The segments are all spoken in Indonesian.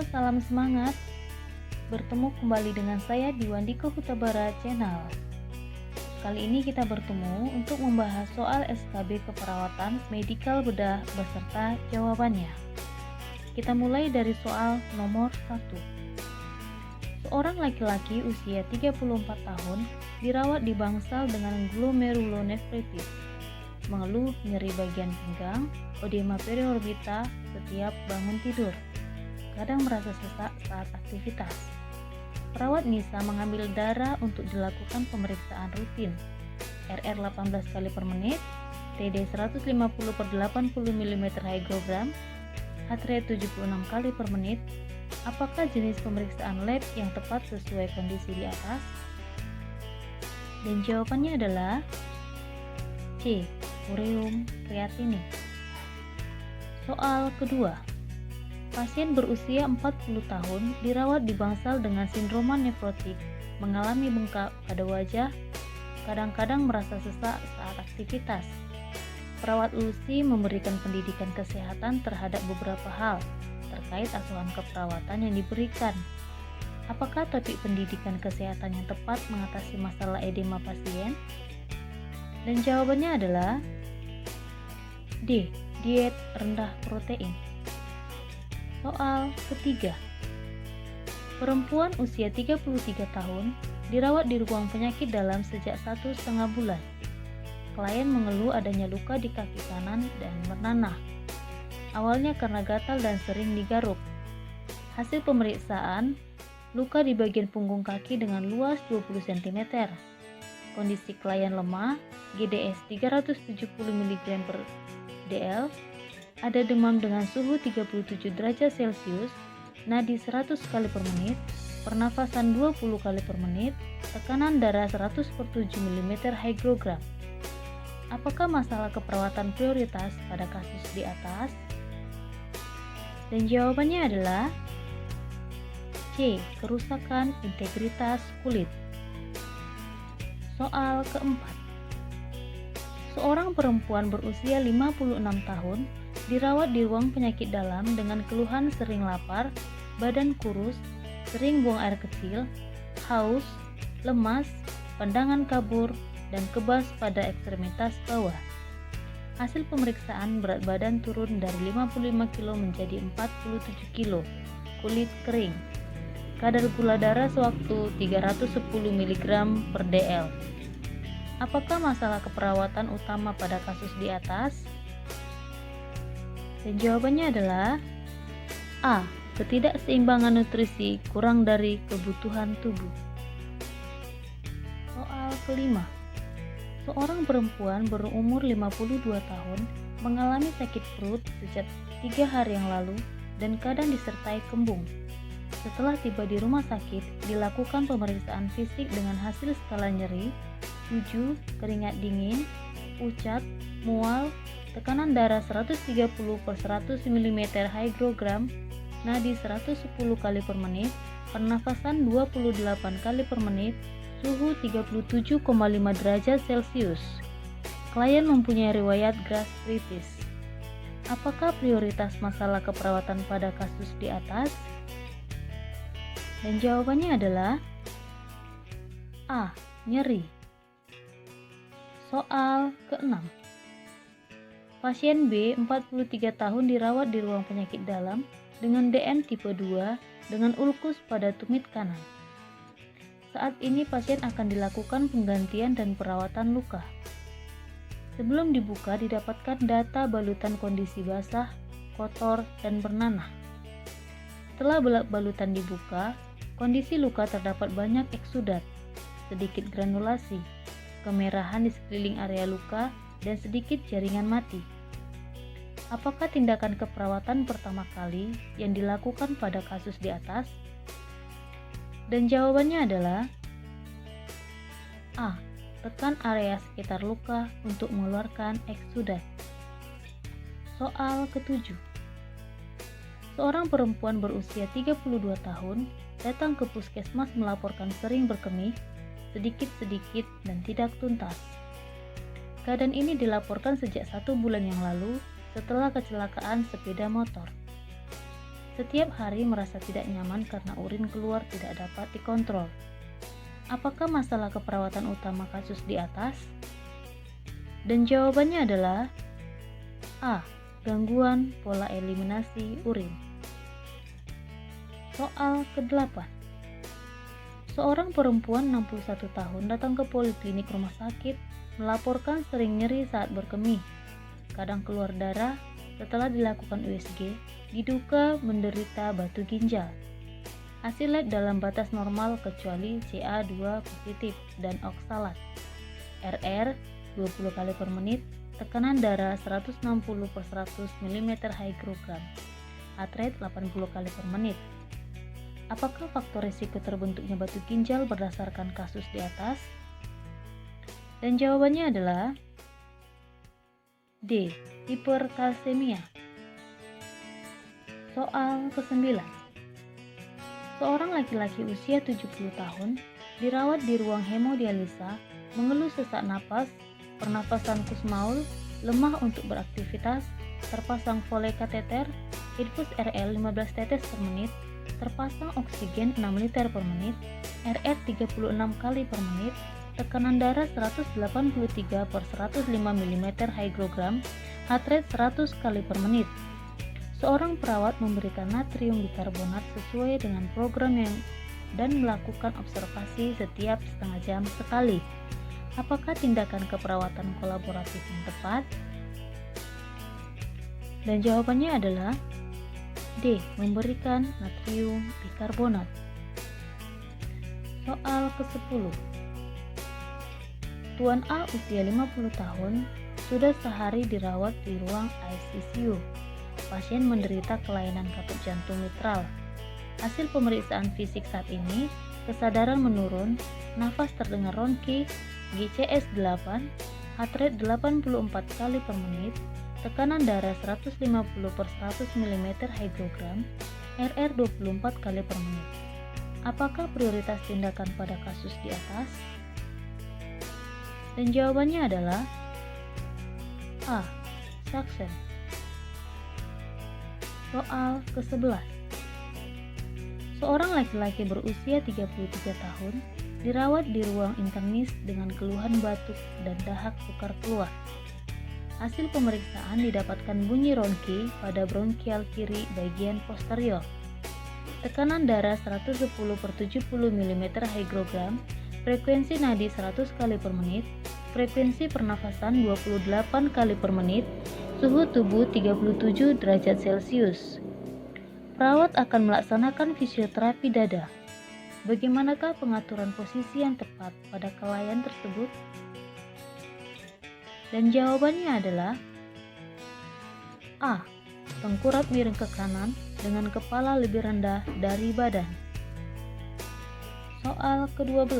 salam semangat. Bertemu kembali dengan saya di Wandiko Hutabara Channel. Kali ini kita bertemu untuk membahas soal SKB keperawatan medikal bedah beserta jawabannya. Kita mulai dari soal nomor 1. Seorang laki-laki usia 34 tahun dirawat di bangsal dengan glomerulonefritis, mengeluh nyeri bagian pinggang, edema periorbita setiap bangun tidur, kadang merasa sesak saat aktivitas. Perawat Nisa mengambil darah untuk dilakukan pemeriksaan rutin, RR 18 kali per menit, TD 150 per 80 mm hygrogram, heart rate 76 kali per menit. Apakah jenis pemeriksaan lab yang tepat sesuai kondisi di atas? Dan jawabannya adalah C. Ureum kreatinin. Soal kedua. Pasien berusia 40 tahun dirawat di bangsal dengan sindroma nefrotik, mengalami bengkak pada wajah, kadang-kadang merasa sesak saat aktivitas. Perawat Lucy memberikan pendidikan kesehatan terhadap beberapa hal terkait asuhan keperawatan yang diberikan. Apakah topik pendidikan kesehatan yang tepat mengatasi masalah edema pasien? Dan jawabannya adalah D. Diet rendah protein. Soal ketiga. Perempuan usia 33 tahun dirawat di ruang penyakit dalam sejak 1,5 bulan. Klien mengeluh adanya luka di kaki kanan dan bernanah. Awalnya karena gatal dan sering digaruk. Hasil pemeriksaan, luka di bagian punggung kaki dengan luas 20 cm. Kondisi klien lemah, GDS 370 mg per dl, ada demam dengan suhu 37 derajat Celcius, nadi 100 kali per menit, pernafasan 20 kali per menit, tekanan darah 100 per 7 mm hygrogram. Apakah masalah keperawatan prioritas pada kasus di atas? Dan jawabannya adalah C. Kerusakan integritas kulit. Soal keempat. Seorang perempuan berusia 56 tahun dirawat di ruang penyakit dalam dengan keluhan sering lapar, badan kurus, sering buang air kecil, haus, lemas, pandangan kabur, dan kebas pada ekstremitas bawah. Hasil pemeriksaan berat badan turun dari 55 kg menjadi 47 kg, kulit kering. Kadar gula darah sewaktu 310 mg per dl. Apakah masalah keperawatan utama pada kasus di atas? Dan jawabannya adalah A. Ketidakseimbangan nutrisi kurang dari kebutuhan tubuh. Soal kelima. Seorang perempuan berumur 52 tahun mengalami sakit perut sejak 3 hari yang lalu dan kadang disertai kembung. Setelah tiba di rumah sakit, dilakukan pemeriksaan fisik dengan hasil skala nyeri 7, keringat dingin, pucat, mual, tekanan darah 130 per 100 mm hygrogram, nadi 110 kali per menit, pernafasan 28 kali per menit, suhu 37,5 derajat Celcius. Klien mempunyai riwayat gastritis. Apakah prioritas masalah keperawatan pada kasus di atas? Dan jawabannya adalah A. Nyeri. Soal ke-6. Pasien B, 43 tahun dirawat di ruang penyakit dalam dengan DM tipe 2 dengan ulkus pada tumit kanan. Saat ini pasien akan dilakukan penggantian dan perawatan luka. Sebelum dibuka didapatkan data balutan kondisi basah, kotor, dan bernanah. Setelah balutan dibuka, kondisi luka terdapat banyak eksudat, sedikit granulasi, kemerahan di sekeliling area luka, dan sedikit jaringan mati. Apakah tindakan keperawatan pertama kali yang dilakukan pada kasus di atas? Dan jawabannya adalah A. Tekan area sekitar luka untuk mengeluarkan eksudat. Soal ke-7. Seorang perempuan berusia 32 tahun datang ke puskesmas melaporkan sering berkemih, sedikit-sedikit dan tidak tuntas. Keadaan ini dilaporkan sejak 1 bulan yang lalu setelah kecelakaan sepeda motor. setiap hari merasa tidak nyaman karena urin keluar tidak dapat dikontrol. Apakah masalah keperawatan utama kasus di atas? Dan jawabannya adalah A. Gangguan pola eliminasi urin. Soal ke-8. Seorang perempuan 61 tahun datang ke poliklinik rumah sakit melaporkan sering nyeri saat berkemih, kadang keluar darah. Setelah dilakukan USG, diduga menderita batu ginjal. Hasil lab dalam batas normal kecuali Ca2 positif dan oksalat. RR 20 kali per menit, tekanan darah 160/100 mm higgrogram, heart rate 80 kali per menit. Apakah faktor risiko terbentuknya batu ginjal berdasarkan kasus di atas? Dan jawabannya adalah D. Hiperkalsemia. Soal ke-9. Seorang laki-laki usia 70 tahun dirawat di ruang hemodialisa, mengeluh sesak napas, pernapasan kusmaul, lemah untuk beraktivitas, terpasang Foley kateter, infus RL 15 tetes per menit, terpasang oksigen 6 liter per menit, RR 36 kali per menit, tekanan darah 183/105 mm higgrogram, heart rate 100 kali per menit. Seorang perawat memberikan natrium bikarbonat sesuai dengan program dan melakukan observasi setiap setengah jam sekali. Apakah tindakan keperawatan kolaboratif yang tepat? Dan jawabannya adalah D. Memberikan natrium bikarbonat. Soal ke-10. Tuan A usia 50 tahun sudah sehari dirawat di ruang ICU. Pasien menderita kelainan katup jantung mitral. Hasil pemeriksaan fisik saat ini, kesadaran menurun, nafas terdengar ronki, GCS 8, heart rate 84 kali per menit, tekanan darah 150/100 mm higgrogram, RR 24 kali per menit. Apakah prioritas tindakan pada kasus di atas? Dan jawabannya adalah A. Suction. Soal ke-11. Seorang laki-laki berusia 33 tahun dirawat di ruang internis dengan keluhan batuk dan dahak sukar keluar. Hasil pemeriksaan didapatkan bunyi ronki pada bronkial kiri bagian posterior. Tekanan darah 110/70 mm higgrogram, frekuensi nadi 100 kali per menit, frekuensi pernafasan 28 kali per menit, suhu tubuh 37 derajat Celcius. Perawat akan melaksanakan fisioterapi dada. Bagaimanakah pengaturan posisi yang tepat pada kelainan tersebut? Dan jawabannya adalah A. Tengkurap miring ke kanan dengan kepala lebih rendah dari badan. Soal ke-12.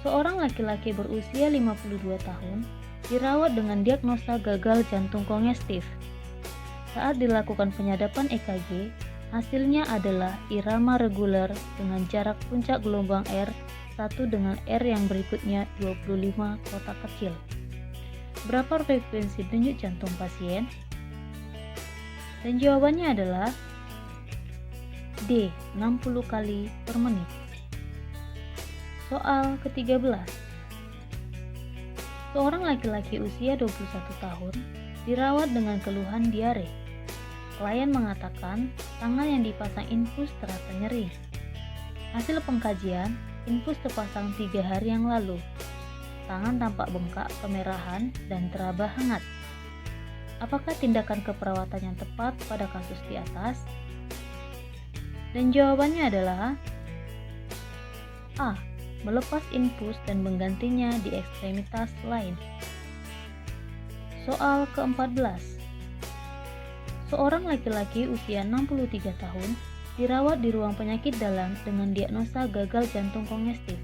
Seorang laki-laki berusia 52 tahun dirawat dengan diagnosa gagal jantung kongestif. Saat dilakukan penyadapan EKG, hasilnya adalah irama reguler dengan jarak puncak gelombang R 1 dengan R yang berikutnya 25 kotak kecil. Berapa frekuensi denyut jantung pasien? Dan jawabannya adalah D. 60 kali per menit. Soal ke-13. Seorang laki-laki usia 21 tahun dirawat dengan keluhan diare. Klien mengatakan tangan yang dipasang infus terasa nyeri. Hasil pengkajian, infus terpasang 3 hari yang lalu. Tangan tampak bengkak, kemerahan, dan teraba hangat. Apakah tindakan keperawatan yang tepat pada kasus di atas? Dan jawabannya adalah A. Melepas infus dan menggantinya di ekstremitas lain. Soal ke-14. Seorang laki-laki usia 63 tahun dirawat di ruang penyakit dalam dengan diagnosa gagal jantung kongestif.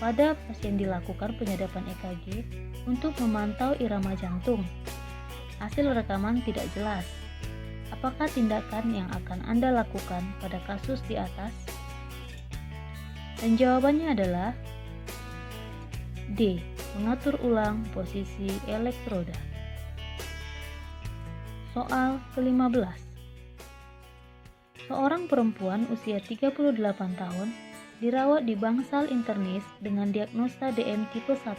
Pada pasien dilakukan penyadapan EKG untuk memantau irama jantung. Hasil rekaman tidak jelas. Apakah tindakan yang akan Anda lakukan pada kasus di atas? Dan jawabannya adalah D. Mengatur ulang posisi elektroda. Soal ke-15. Seorang perempuan usia 38 tahun dirawat di bangsal internis dengan diagnosa DM tipe 1.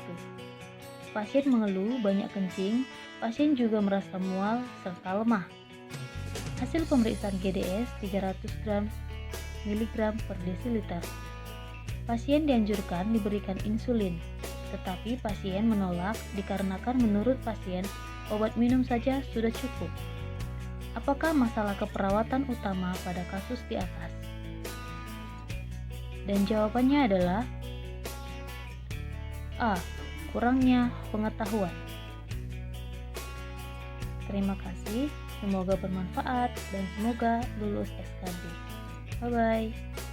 Pasien mengeluh banyak kencing, pasien juga merasa mual serta lemah. Hasil pemeriksaan GDS 300 mg per desiliter. Pasien dianjurkan diberikan insulin, tetapi pasien menolak dikarenakan menurut pasien obat minum saja sudah cukup. Apakah masalah keperawatan utama pada kasus di atas? Dan jawabannya adalah A. Kurangnya pengetahuan. Terima kasih, semoga bermanfaat dan semoga lulus SKB. Bye-bye.